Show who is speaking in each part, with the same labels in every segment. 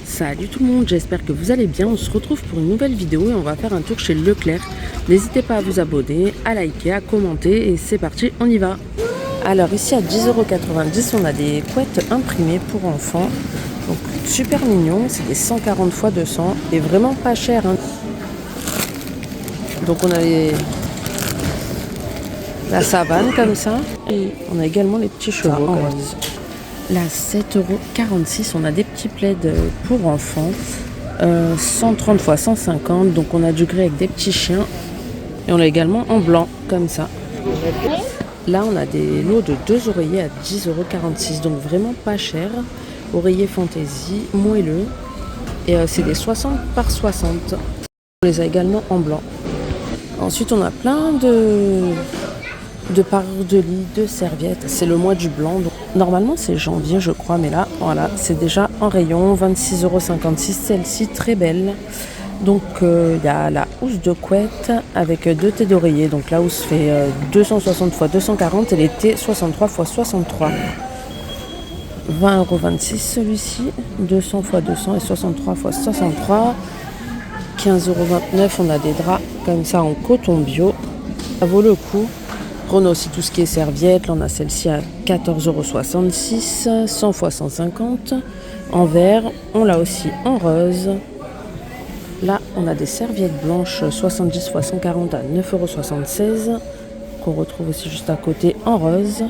Speaker 1: Salut tout le monde, j'espère que vous allez bien. On se retrouve pour une nouvelle vidéo et on va faire un tour chez Leclerc. N'hésitez pas à vous abonner, à liker, à commenter et c'est parti, on y va. Alors ici à 10,90 €, on a des couettes imprimées pour enfants. Donc super mignon, c'est des 140 x 200 et vraiment pas cher. Donc on a la savane comme ça et on a également les petits chevaux. Là, 7,46 €, on a des petits plaids pour enfants, 130 x 150, donc on a du gris avec des petits chiens. Et on a également en blanc, comme ça. Là, on a des lots de 2 oreillers à 10,46 €, donc vraiment pas cher. Oreiller fantaisie, moelleux, et c'est des 60 par 60. On les a également en blanc. Ensuite, on a plein de parures de lit, de serviettes. C'est le mois du blanc. Donc, normalement, c'est janvier, je crois. Mais là, voilà, c'est déjà en rayon. 26,56 €. Celle-ci, très belle. Donc, il y a la housse de couette avec 2 thés d'oreiller. Donc, la housse fait 260 x 240 et les thés 63 x 63. 20,26 € celui-ci. 200 x 200 et 63 x 63. 15,29 €. On a des draps comme ça en coton bio. Ça vaut le coup. On a aussi tout ce qui est serviettes. Là, on a celle-ci à 14,66 €, 100 x 150. En vert, on l'a aussi en rose. Là, on a des serviettes blanches 70 x 140 à 9,76 €, qu'on retrouve aussi juste à côté en rose.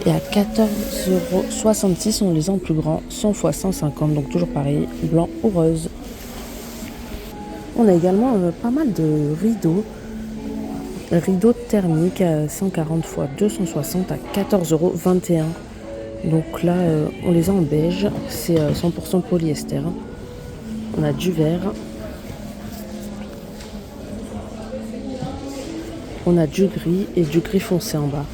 Speaker 1: Et à 14,66 €, on les a en plus grand, 100 x 150, donc toujours pareil, blanc ou rose. On a également pas mal de rideaux. Rideau thermique à 140 x 260 à 14,21 €. Donc là, on les a en beige. C'est 100% polyester. On a du vert. On a du gris et du gris foncé en bas.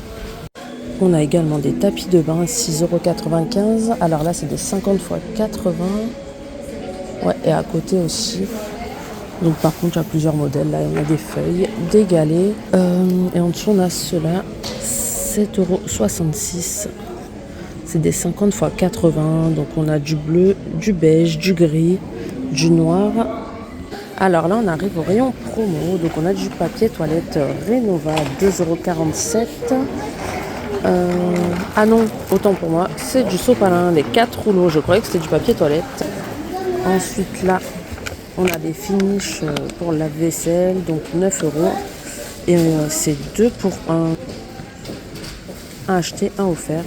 Speaker 1: On a également des tapis de bain à 6,95 €. Alors là, c'est des 50 x 80. Ouais, et à côté aussi. Donc par contre, il y a plusieurs modèles. Là, on a des feuilles, des galets. Et en dessous, on a ceux-là, 7,66 €. C'est des 50 x 80. Donc on a du bleu, du beige, du gris, du noir. Alors là, on arrive au rayon promo. Donc on a du papier toilette Renova à 2,47 €. Ah non, autant pour moi, c'est du sopalin, les 4 rouleaux. Je croyais que c'était du papier toilette. Ensuite là, on a des finishes pour la vaisselle, donc 9 €. Et c'est 2 pour 1. Un acheté, un offert.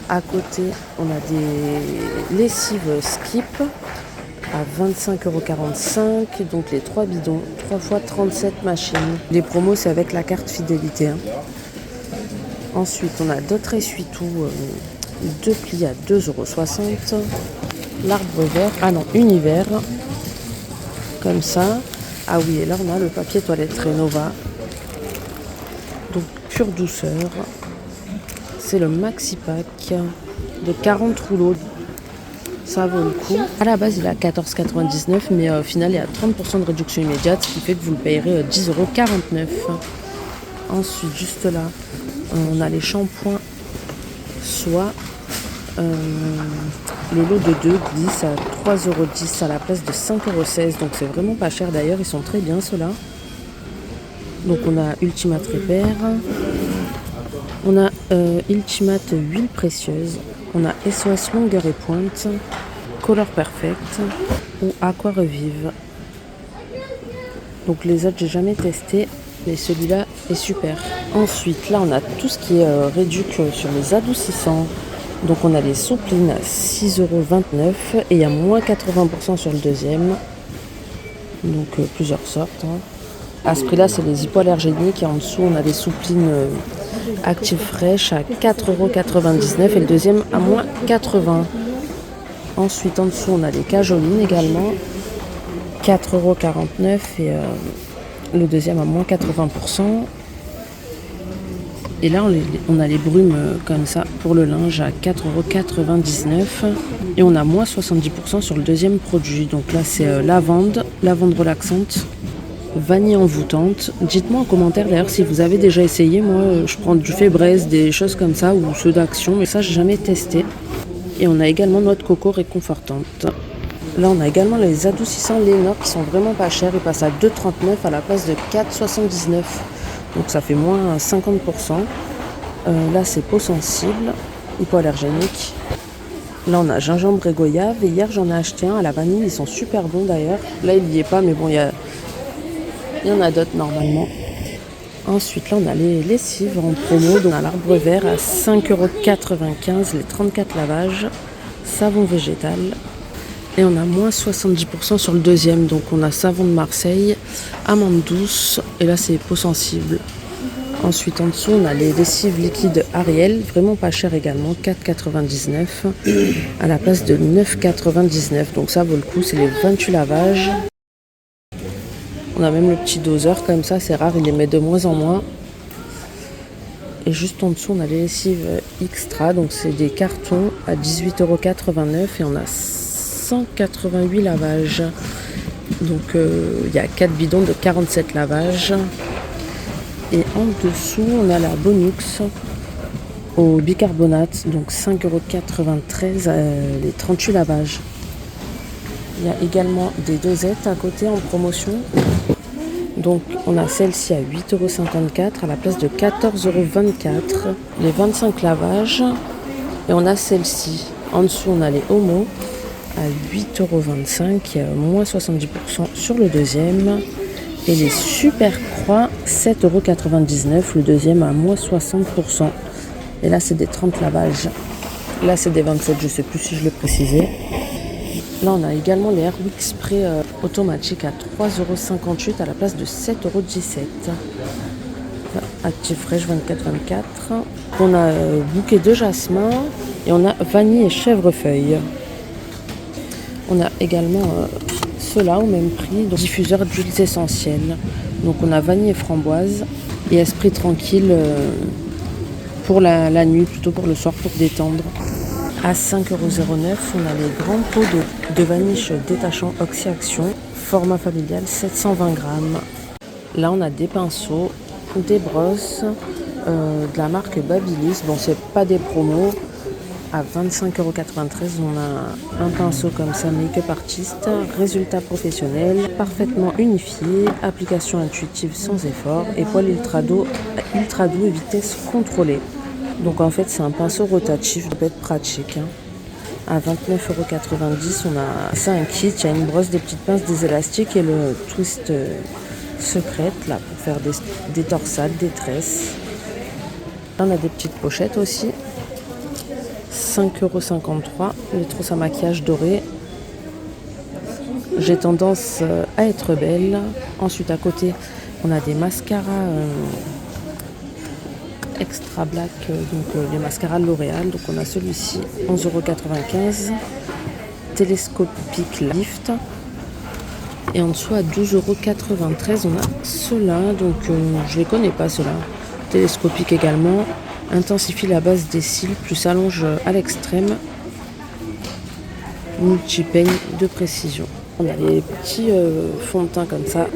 Speaker 1: À côté, on a des lessives Skip à 25,45 €. Donc les 3 bidons, 3 x 37 machines. Les promos, c'est avec la carte fidélité. Ensuite, on a d'autres essuie-tout, 2 plis à 2,60 €. L'arbre vert, ah non, univers, comme ça. Ah oui, et là on a le papier toilette Renova, donc pure douceur. C'est le maxi pack de 40 rouleaux. Ça vaut le coup. À la base il est à 14,99 €, mais au final il y a 30% de réduction immédiate, ce qui fait que vous le payerez 10,49 €. Ensuite, juste là, on a les shampoings soie. Le lot de 2 glisse à 3,10 € à la place de 5,16 €. Donc c'est vraiment pas cher d'ailleurs, ils sont très bien ceux-là. Donc on a Ultimate Repair. On a Ultimate Huile Précieuse. On a SOS Longueur et Pointe. Color Perfect ou Aqua Revive. Donc les autres j'ai jamais testé, mais celui-là est super. Ensuite là on a tout ce qui est réduc sur les adoucissants. Donc on a les souplines à 6,29 € et il y a moins 80% sur le deuxième. Donc plusieurs sortes. À ce prix-là, c'est les hypoallergéniques. Et en dessous, on a des souplines actives fraîches à 4,99 € et le deuxième à moins 80. Ensuite, en dessous, on a les cajolines également. 4,49 € et le deuxième à moins 80%. Et là, on a les brumes comme ça pour le linge à 4,99 € et on a moins 70% sur le deuxième produit. Donc là, c'est lavande relaxante, vanille envoûtante. Dites-moi en commentaire d'ailleurs si vous avez déjà essayé. Moi, je prends du Febreze, des choses comme ça ou ceux d'Action, mais ça, j'ai jamais testé. Et on a également noix de coco réconfortante. Là, on a également les adoucissants Lénore qui sont vraiment pas chers. Ils passent à 2,39 à la place de 4,79. Donc ça fait moins 50%. Là, c'est peau sensible, hypoallergénique. Là, on a gingembre et goyave. Et hier, j'en ai acheté un à la vanille. Ils sont super bons d'ailleurs. Là, il n'y est pas, mais bon, il y en a d'autres normalement. Ensuite, là, on a les lessives en promo. Donc, on a l'arbre vert à 5,95 €, les 34 lavages. Savon végétal. Et on a moins 70% sur le deuxième. Donc on a savon de Marseille, amande douce. Et là c'est peau sensible. Ensuite en dessous on a les lessives liquides Ariel. Vraiment pas cher également. 4,99 € à la place de 9,99 €. Donc ça vaut le coup. C'est les 28 lavages. On a même le petit doseur comme ça. C'est rare. Il les met de moins en moins. Et juste en dessous on a les lessives extra. Donc c'est des cartons à 18,89 € et on a 188 lavages. Donc il y a 4 bidons de 47 lavages. Et en dessous on a la Bonux au bicarbonate, donc 5,93 € les 38 lavages. Il y a également des dosettes à côté en promotion. Donc on a celle-ci à 8,54 € à la place de 14,24 €, les 25 lavages. Et on a celle-ci. En dessous on a les Homo à 8,25 €, moins 70% sur le deuxième. Et les Super Croix, 7,99 €, le deuxième à moins 60%. Et là, c'est des 30 lavages. Là, c'est des 27, je ne sais plus si je l'ai précisé. Là, on a également les Airwick Spray automatiques à 3,58 € à la place de 7,17 €. Active fraîche 24-24. On a bouquet de jasmin et on a vanille et chèvrefeuille. On a également ceux-là au même prix, donc diffuseur d'huiles essentielles. Donc on a vanille et framboise et esprit tranquille pour la nuit, plutôt pour le soir pour détendre. À 5,09 €, on a les grands pots de vaniche détachant Oxy-Action, format familial 720 grammes. Là on a des pinceaux, des brosses de la marque Babyliss. Bon, c'est pas des promos. À 25,93 €, on a un pinceau comme ça, make-up artiste, résultat professionnel, parfaitement unifié, application intuitive sans effort et poil ultra doux et vitesse contrôlée. Donc en fait c'est un pinceau rotatif, ça peut être pratique. À 29,90 €, c'est un kit, il y a une brosse, des petites pinces, des élastiques et le twist secrète là pour faire des torsades, des tresses. Là, on a des petites pochettes aussi. 5,53 €, les trousses à maquillage dorées. J'ai tendance à être belle. Ensuite à côté on a des mascaras extra black, donc les mascaras L'Oréal. Donc on a celui-ci 11,95 €, télescopique lift. Et en dessous à 12,93 € on a ceux-là, donc je les connais pas ceux-là. Télescopique également. Intensifie la base des cils, plus allonge à l'extrême. Multi-peigne de précision. On a les petits fonds de teint comme ça,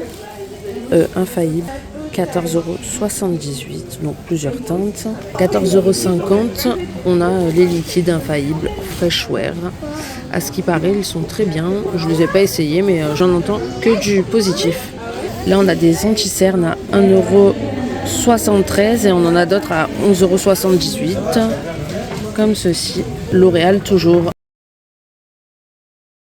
Speaker 1: infaillibles. 14,78 €, donc plusieurs teintes. 14,50 €, on a les liquides infaillibles Fresh Wear. À ce qui paraît, ils sont très bien. Je ne les ai pas essayés, mais j'en entends que du positif. Là, on a des anti-cernes à 1,73 € et on en a d'autres à 11,78 €, comme ceci. L'Oréal toujours.